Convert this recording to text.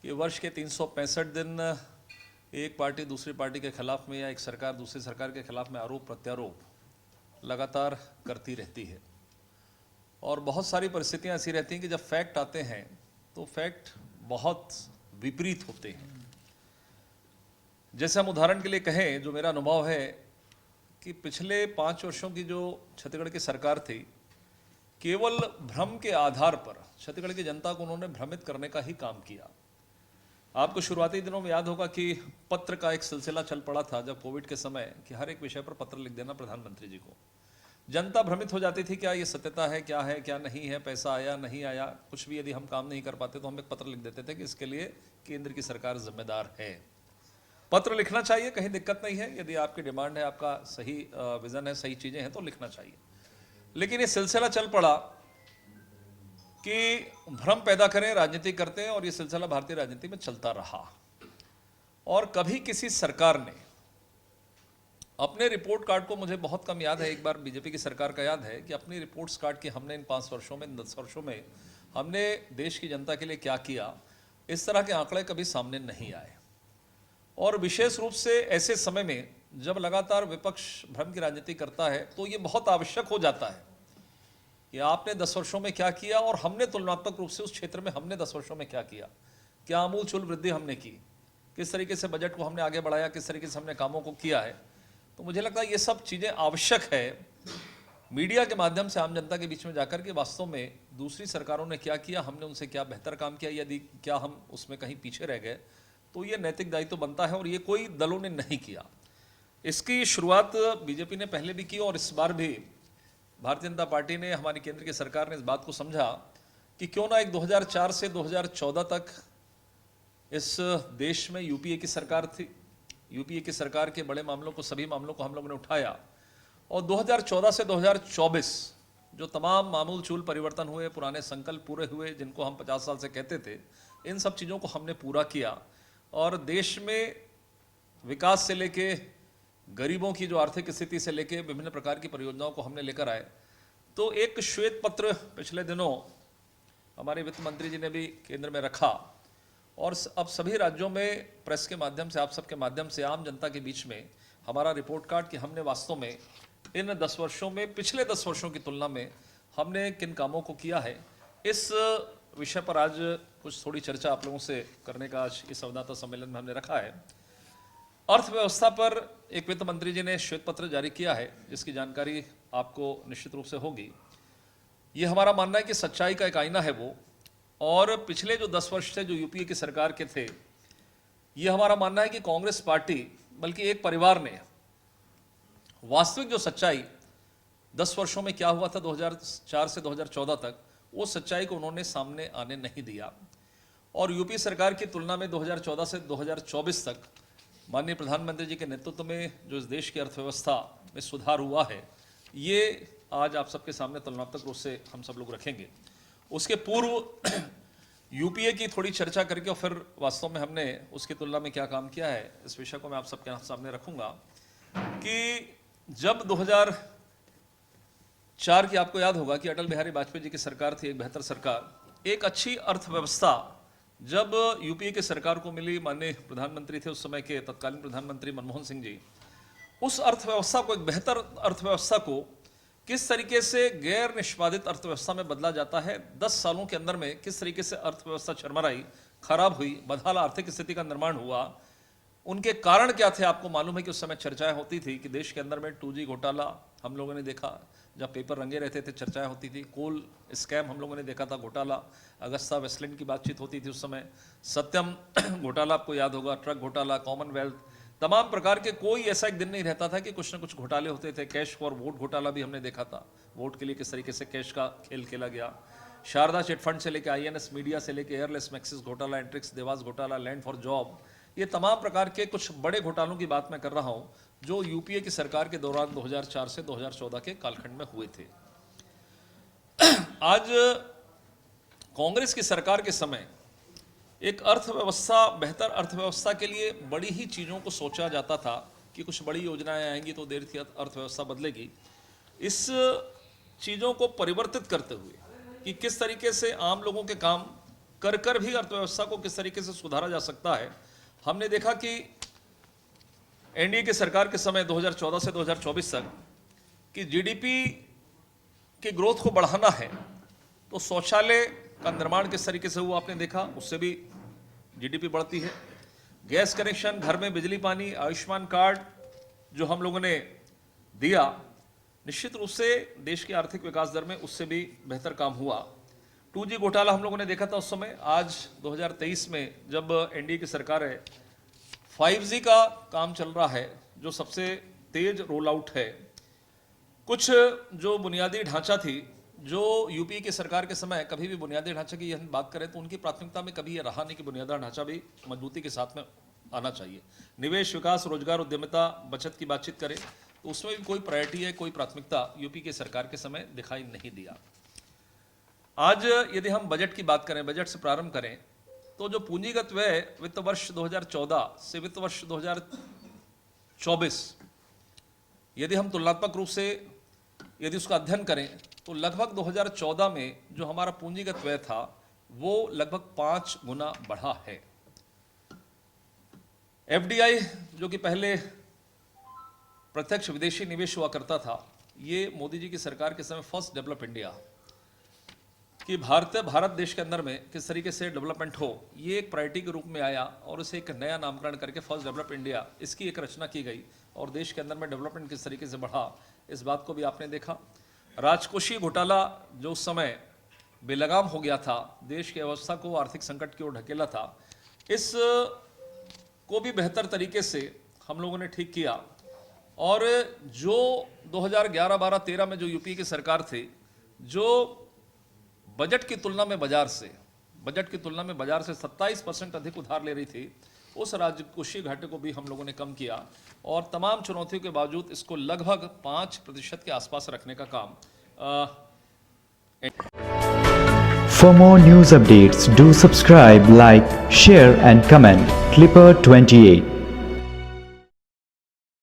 कि वर्ष के 365 दिन एक पार्टी दूसरी पार्टी के खिलाफ में या एक सरकार दूसरी सरकार के खिलाफ में आरोप प्रत्यारोप लगातार करती रहती है। और बहुत सारी परिस्थितियां ऐसी रहती हैं कि जब फैक्ट आते हैं तो फैक्ट बहुत विपरीत होते हैं। जैसे हम उदाहरण के लिए कहें, जो मेरा अनुभव है कि पिछले 5 वर्षों की जो छत्तीसगढ़ की सरकार थी, केवल भ्रम के आधार पर छत्तीसगढ़ की जनता को उन्होंने भ्रमित करने का ही काम किया। आपको शुरुआती दिनों में याद होगा कि पत्र का एक सिलसिला चल पड़ा था जब कोविड के समय, कि हर एक विषय पर पत्र लिख देना प्रधानमंत्री जी को। जनता भ्रमित हो जाती थी, क्या ये सत्यता है क्या नहीं है, पैसा आया नहीं आया, कुछ भी यदि हम काम नहीं कर पाते तो हम एक पत्र लिख देते थे कि इसके लिए केंद्र की सरकार जिम्मेदार है। पत्र लिखना चाहिए, कहीं दिक्कत नहीं है, यदि आपकी डिमांड है, आपका सही विजन है, सही चीजें हैं तो लिखना चाहिए। लेकिन ये सिलसिला चल पड़ा कि भ्रम पैदा करें, राजनीति करते हैं, और ये सिलसिला भारतीय राजनीति में चलता रहा। और कभी किसी सरकार ने अपने रिपोर्ट कार्ड को, मुझे बहुत कम याद है, एक बार बीजेपी की सरकार का याद है कि अपनी रिपोर्ट्स कार्ड की हमने इन 5 वर्षों में, 10 वर्षों में हमने देश की जनता के लिए क्या किया, इस तरह के आंकड़े कभी सामने नहीं आए। और विशेष रूप से ऐसे समय में जब लगातार विपक्ष भ्रम की राजनीति करता है तो ये बहुत आवश्यक हो जाता है कि आपने 10 वर्षों में क्या किया और हमने तुलनात्मक रूप से उस क्षेत्र में हमने 10 वर्षों में क्या किया, क्या आमूलचूल वृद्धि हमने की, किस तरीके से बजट को हमने आगे बढ़ाया, किस तरीके से हमने कामों को किया है। तो मुझे लगता है ये सब चीज़ें आवश्यक है मीडिया के माध्यम से आम जनता के बीच में जाकर के वास्तव में दूसरी सरकारों ने क्या किया, हमने उनसे क्या बेहतर काम किया, यदि क्या हम उसमें कहीं पीछे रह गए, तो ये नैतिक दायित्व बनता है। और ये कोई दलों ने नहीं किया। इसकी शुरुआत बीजेपी ने पहले भी की और इस बार भी भारतीय जनता पार्टी ने, हमारी केंद्र की सरकार ने इस बात को समझा कि क्यों ना एक 2004 से 2014 तक इस देश में यूपीए की सरकार थी। यूपीए की सरकार के बड़े मामलों को, सभी मामलों को हम लोगों ने उठाया, और 2014 से 2024 जो तमाम मामूल चूल परिवर्तन हुए, पुराने संकल्प पूरे हुए, जिनको हम 50 साल से कहते थे, इन सब चीज़ों को हमने पूरा किया। और देश में विकास से लेके, गरीबों की जो आर्थिक स्थिति से लेके, विभिन्न प्रकार की परियोजनाओं को हमने लेकर आए। तो एक श्वेत पत्र पिछले दिनों हमारे वित्त मंत्री जी ने भी केंद्र में रखा, और अब सभी राज्यों में प्रेस के माध्यम से, आप सबके माध्यम से, आम जनता के बीच में हमारा रिपोर्ट कार्ड कि हमने वास्तव में इन 10 वर्षों में, पिछले 10 वर्षों की तुलना में हमने किन कामों को किया है, इस विषय पर आज कुछ थोड़ी चर्चा आप लोगों से करने का आज इस संवाददाता सम्मेलन में हमने रखा है। अर्थव्यवस्था पर एक वित्त मंत्री जी ने श्वेत पत्र जारी किया है, जिसकी जानकारी आपको निश्चित रूप से होगी। ये हमारा मानना है कि सच्चाई का एक आईना है वो, और पिछले जो 10 वर्ष से जो यूपीए की सरकार के थे, ये हमारा मानना है कि कांग्रेस पार्टी, बल्कि एक परिवार ने वास्तविक जो सच्चाई 10 वर्षों में क्या हुआ था 2004 से 2014 तक, वो सच्चाई को उन्होंने सामने आने नहीं दिया। और यूपी सरकार की तुलना में 2014 से 2024 तक माननीय प्रधानमंत्री जी के नेतृत्व में जो इस देश की अर्थव्यवस्था में सुधार हुआ है, ये आज आप सबके सामने तुलनात्मक रूप से हम सब लोग रखेंगे। उसके पूर्व यूपीए की थोड़ी चर्चा करके और फिर वास्तव में हमने उसकी तुलना में क्या काम किया है, इस विषय को मैं आप सबके सामने रखूंगा। कि जब 2004 की, आपको याद होगा कि अटल बिहारी वाजपेयी जी की सरकार थी, एक बेहतर सरकार, एक अच्छी अर्थव्यवस्था जब यूपीए की सरकार को मिली, माननीय प्रधानमंत्री थे उस समय के तत्कालीन प्रधानमंत्री मनमोहन सिंह जी, उस अर्थव्यवस्था को, एक बेहतर अर्थव्यवस्था को किस तरीके से गैर निष्पादित अर्थव्यवस्था में बदला जाता है, 10 सालों के अंदर में किस तरीके से अर्थव्यवस्था चरमराई, खराब हुई, बदहाल आर्थिक स्थिति का निर्माण हुआ, उनके कारण क्या थे। आपको मालूम है कि उस समय चर्चाएं होती थी कि देश के अंदर में 2G घोटाला हम लोगों ने देखा, जब पेपर रंगे रहते थे चर्चाएं होती थी, कोल स्कैम हम लोगों ने देखा था, घोटाला, अगस्ता वेस्टलैंड की बातचीत होती थी उस समय, सत्यम घोटाला आपको याद होगा, ट्रक घोटाला, कॉमनवेल्थ, तमाम प्रकार के, कोई ऐसा एक दिन नहीं रहता था कि कुछ ना कुछ घोटाले होते थे। कैश फॉर वोट घोटाला भी हमने देखा था, वोट के लिए किस तरीके से कैश का खेल खेला गया। शारदा चिटफंड से लेकर INS मीडिया से लेकर एयरलेस मैक्सिस घोटाला, एंट्रिक्स देवास घोटाला, लैंड फॉर जॉब, ये तमाम प्रकार के कुछ बड़े घोटालों की बात मैं कर रहा हूं जो यूपीए की सरकार के दौरान 2004 से 2014 के कालखंड में हुए थे। आज कांग्रेस की सरकार के समय एक अर्थव्यवस्था, बेहतर अर्थव्यवस्था के लिए बड़ी ही चीज़ों को सोचा जाता था कि कुछ बड़ी योजनाएं आएंगी तो देर थी अर्थव्यवस्था बदलेगी। इस चीज़ों को परिवर्तित करते हुए कि किस तरीके से आम लोगों के काम कर भी अर्थव्यवस्था को किस तरीके से सुधारा जा सकता है। हमने देखा कि एनडीए की सरकार के समय 2014 से 2024 तक कि जीडीपी की ग्रोथ को बढ़ाना है तो शौचालय का निर्माण किस तरीके से हुआ आपने देखा, उससे भी जीडीपी बढ़ती है। गैस कनेक्शन, घर में बिजली पानी, आयुष्मान कार्ड जो हम लोगों ने दिया, निश्चित रूप से देश की आर्थिक विकास दर में उससे भी बेहतर काम हुआ। 2G घोटाला हम लोगों ने देखा था उस समय। आज 2023 में जब एनडीए की सरकार है, 5G का काम चल रहा है जो सबसे तेज रोल आउट है। कुछ जो बुनियादी ढांचा थी, जो यूपी की सरकार के समय कभी भी बुनियादी ढांचे की हम बात करें तो उनकी प्राथमिकता में कभी ये रहा नहीं कि बुनियादी ढांचा भी मजबूती के साथ में आना चाहिए। निवेश, विकास, रोजगार, उद्यमिता, बचत की बातचीत करें तो उसमें भी कोई प्रायोरिटी है, कोई प्राथमिकता यूपी की सरकार के समय दिखाई नहीं दिया। आज यदि हम बजट की बात करें, बजट से प्रारंभ करें, तो जो पूंजीगत व्यय वित्त वर्ष 2014 से वित्त वर्ष 2024 यदि हम तुलनात्मक रूप से यदि उसका अध्ययन करें तो लगभग 2014 में जो हमारा पूंजीगत व्यय था वो लगभग 5 गुना बढ़ा है। एफडीआई जो कि पहले प्रत्यक्ष विदेशी निवेश हुआ करता था, ये मोदी जी की सरकार के समय फर्स्ट डेवलप इंडिया कि भारत देश के अंदर में किस तरीके से डेवलपमेंट हो, ये एक प्रायोरिटी के रूप में आया और उसे एक नया नामकरण करके फर्स्ट डेवलप इंडिया इसकी एक रचना की गई और देश के अंदर में डेवलपमेंट किस तरीके से बढ़ा, इस बात को भी आपने देखा। राजकोषीय घोटाला जो उस समय बेलगाम हो गया था, देश की अवस्था को आर्थिक संकट की ओर ढकेला था, इस को भी बेहतर तरीके से हम लोगों ने ठीक किया। और जो 2011, 12, 13 में जो यूपी की सरकार थी, जो बजट की तुलना में बाजार से 27% अधिक उधार ले रही थी, उस राजकोषीय घाटे को भी हम लोगों ने कम किया और तमाम चुनौतियों के बावजूद इसको लगभग 5% के आसपास रखने का काम। For more news updates, do subscribe, like, share and comment. Clipper 28